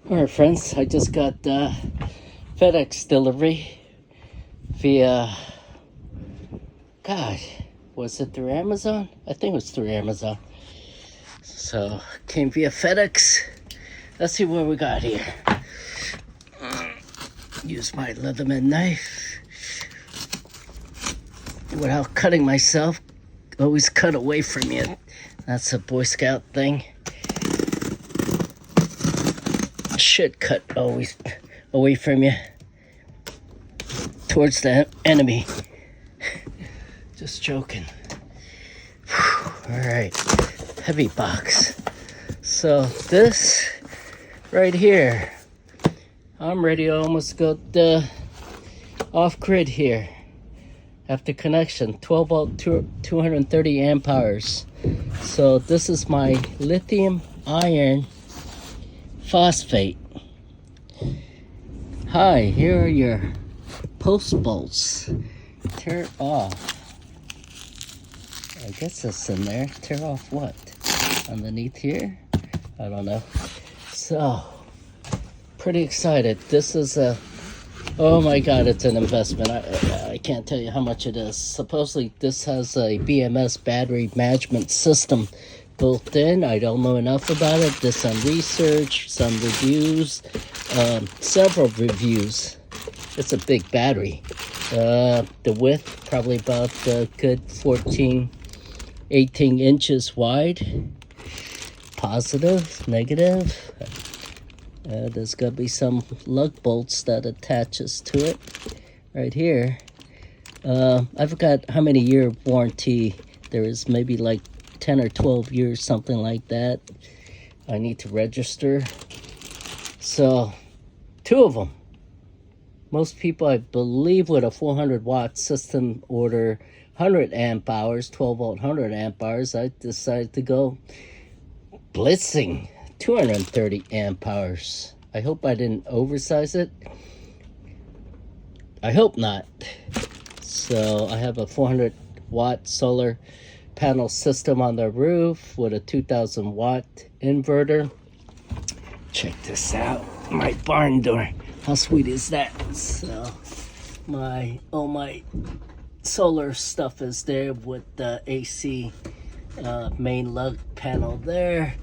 Alright friends, I just got FedEx delivery via, God, was it through Amazon? I think it was through Amazon. So, came via FedEx. Let's see what we got here. Use my Lithium knife. Without cutting myself, always cut away from you. That's a Boy Scout thing. Should cut always away from you towards the enemy. Just joking. All right, heavy box. So this right here, I'm ready to almost go off grid here. After connection, 12 volt, 230 amp hours. So this is my lithium iron phosphate. Hi, here are your post bolts. Tear off. I guess it's in there. Tear off what? Underneath here? I don't know. So, pretty excited. This is a, oh my god, it's an investment. I can't tell you how much it is. Supposedly this has a BMS battery management system built in. I don't know enough about it. Did some research, some reviews, several reviews. It's a big battery. The width probably about a good 14, 18 inches wide. Positive, negative. There's got to be some lug bolts that attaches to it right here. I forgot how many year warranty there is. Maybe like 10 or 12 years, something like that. I need to register. So, two of them. Most people, I believe, with a 400 watt system order 100 amp hours, 12 volt 100 amp hours. I decided to go blitzing 230 amp hours. I hope I didn't oversize it. I hope not. So I have a 400 watt solar panel system on the roof with a 2000 watt inverter. Check this out, my barn door. How sweet is that? So all my solar stuff is there with the AC main lug panel there.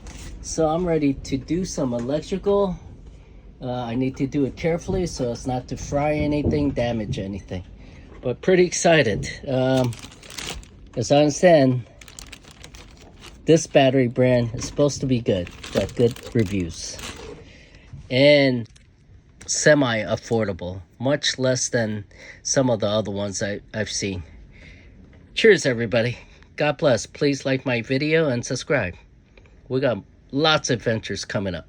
So I'm ready to do some electrical. I need to do it carefully so as not to fry anything, damage anything. But pretty excited. As I understand, this battery brand is supposed to be good. Got good reviews. And semi-affordable. Much less than some of the other ones I've seen. Cheers, everybody. God bless. Please like my video and subscribe. We got lots of adventures coming up.